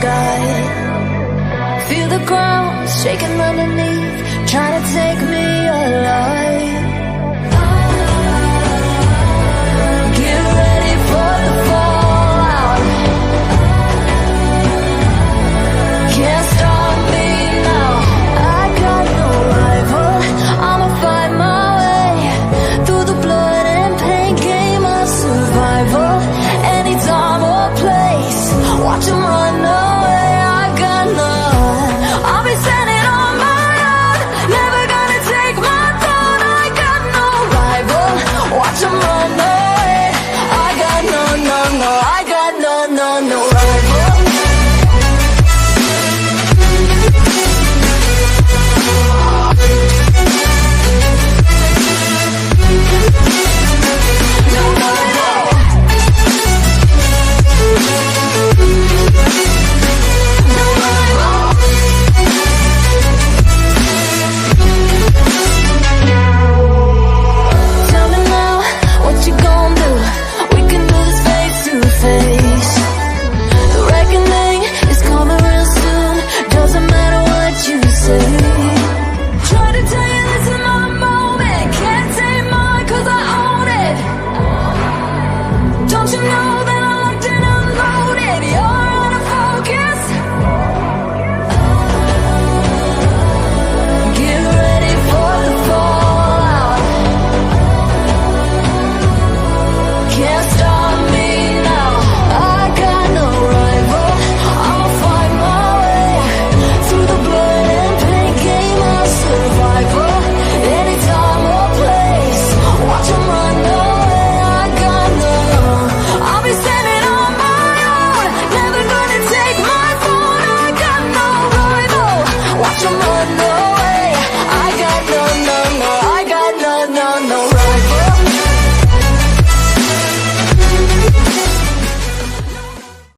sky. Feel the ground shaking underneath, trying to take me alive. Get ready for the fallout. Can't stop me now. I got no rival. I'ma fight my way through the blood and pain, game of survival. Any time or place, watch 'em run away. I got none. I'll be standing on my own, never gonna take my throne. I got no rival. Watch 'em run away. I got no, I got no rival.